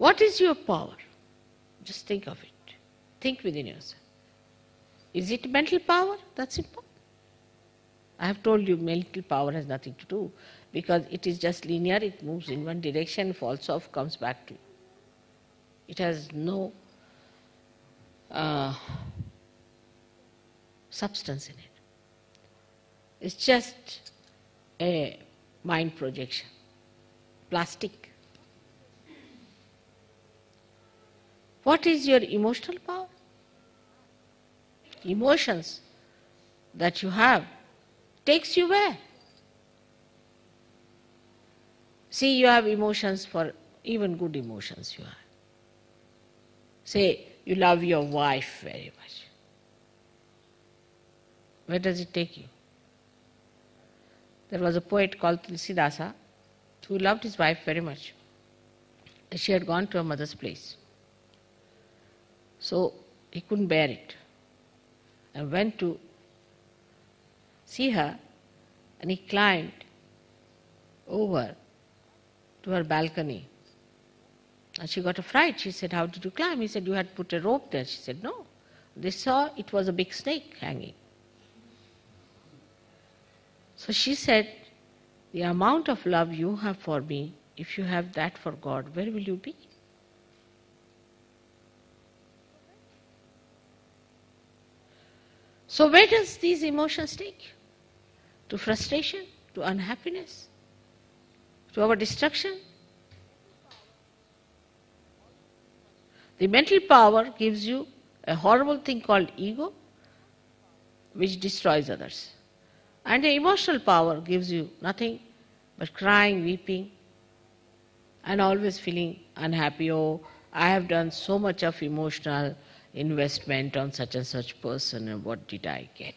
What is your power? Just think of it. Think within yourself. Is it mental power? That's important. I have told you mental power has nothing to do because it is just linear, it moves in one direction, falls off, comes back to you. It has no substance in it. It's just a mind projection, plastic. What is your emotional power? Emotions that you have takes you where? See, you have emotions for even good emotions you have. Say, you love your wife very much. Where does it take you? There was a poet called Tulsidasa who loved his wife very much. She had gone to her mother's place. So he couldn't bear it and went to see her, and he climbed over to her balcony. And she got a fright. She said, "How did you climb?" He said, "You had put a rope there." She said, "No." They saw it was a big snake hanging. So she said, "The amount of love you have for me, if you have that for God, where will you be?" So where does these emotions take you? To frustration, to unhappiness, to our destruction. The mental power gives you a horrible thing called ego, which destroys others. And the emotional power gives you nothing but crying, weeping, and always feeling unhappy. Oh, I have done so much of emotional investment on such and such person, and what did I get?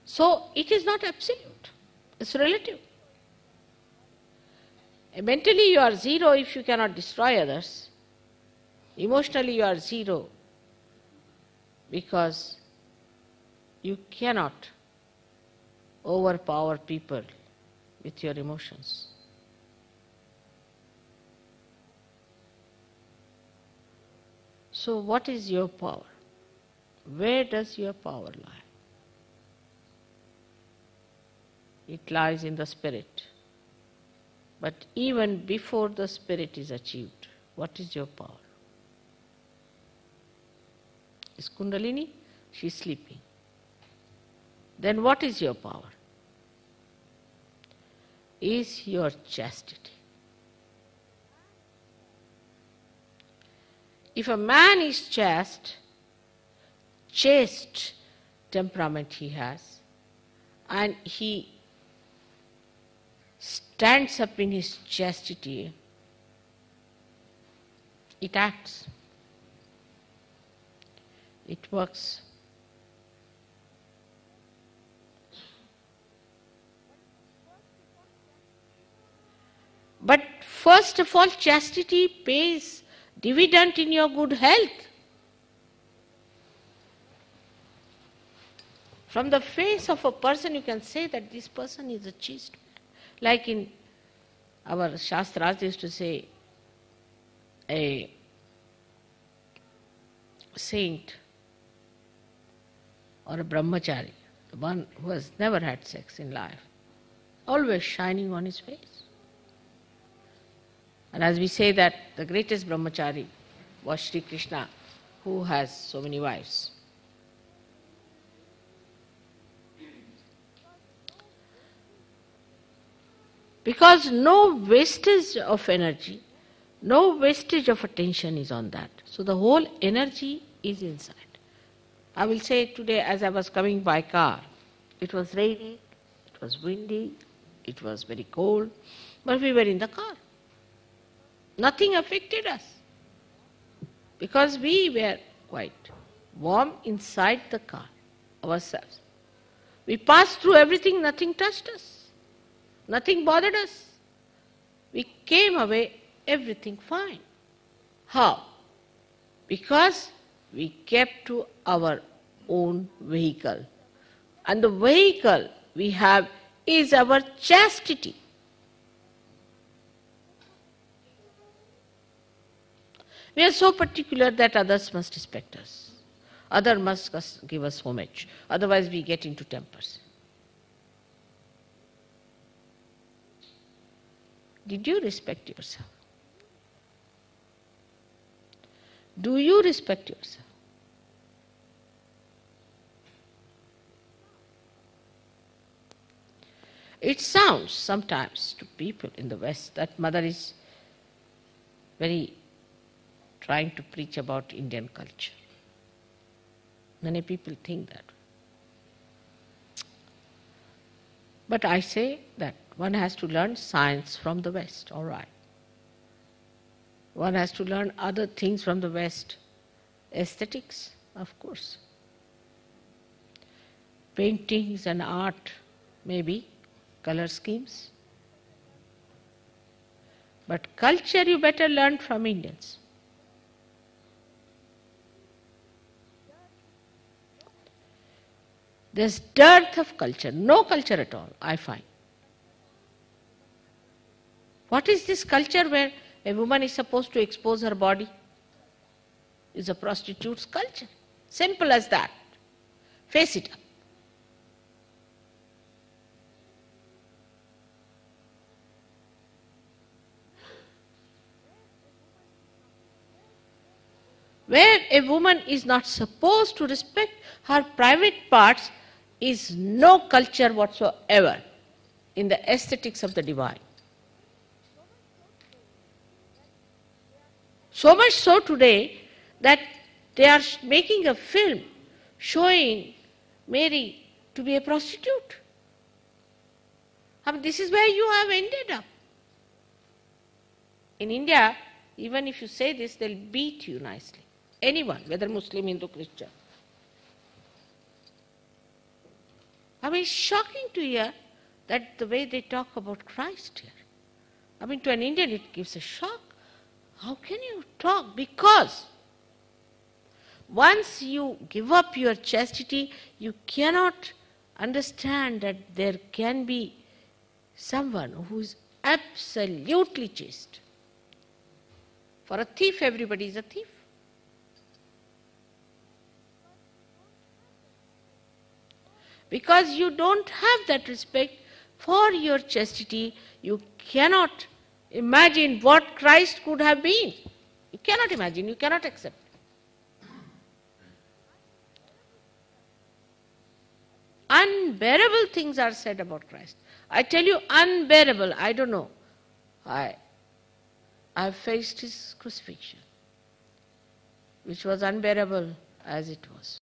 So it is not absolute, it's relative. Mentally you are zero if you cannot destroy others. Emotionally you are zero because you cannot overpower people with your emotions. So what is your power? Where does your power lie? It lies in the spirit. But even before the spirit is achieved, what is your power? Is Kundalini? She is sleeping. Then what is your power? Is your chastity. If a man is chaste temperament he has, and he stands up in his chastity, it acts, it works. But first of all, chastity pays dividend in your good health. From the face of a person you can say that this person is a chaste man. Like in our Shastras they used to say, a saint or a brahmachari, the one who has never had sex in life, always shining on his face. And as we say that the greatest brahmachari was Shri Krishna, who has so many wives. Because no wastage of energy, no wastage of attention is on that. So the whole energy is inside. I will say today as I was coming by car, it was raining, it was windy, it was very cold, but we were in the car. Nothing affected us because we were quite warm inside the car ourselves. We passed through everything, nothing touched us. Nothing bothered us. We came away, everything fine. How? Because we kept to our own vehicle. And the vehicle we have is our chastity. We are so particular that others must respect us. Others must give us homage. Otherwise we get into tempers. Did you respect yourself? Do you respect yourself? It sounds sometimes to people in the West that Mother is very trying to preach about Indian culture. Many people think that. But I say that one has to learn science from the West, all right. One has to learn other things from the West. Aesthetics, of course. Paintings and art, maybe. Color schemes. But culture you better learn from Indians. There's dearth of culture, no culture at all, I find. What is this culture where a woman is supposed to expose her body? Is a prostitute's culture. Simple as that. Face it up. Where a woman is not supposed to respect her private parts is no culture whatsoever in the aesthetics of the divine. So much so today that they are making a film showing Mary to be a prostitute. I mean, this is where you have ended up. In India, even if you say this, they'll beat you nicely. Anyone, whether Muslim, Hindu, Christian. I mean, it's shocking to hear that the way they talk about Christ here. I mean, to an Indian it gives a shock. How can you talk? Because once you give up your chastity, you cannot understand that there can be someone who is absolutely chaste. For a thief, everybody is a thief. Because you don't have that respect for your chastity, you cannot imagine what Christ could have been. You cannot imagine, you cannot accept. Unbearable things are said about Christ. I tell you, unbearable. I don't know. I faced his crucifixion, which was unbearable as it was.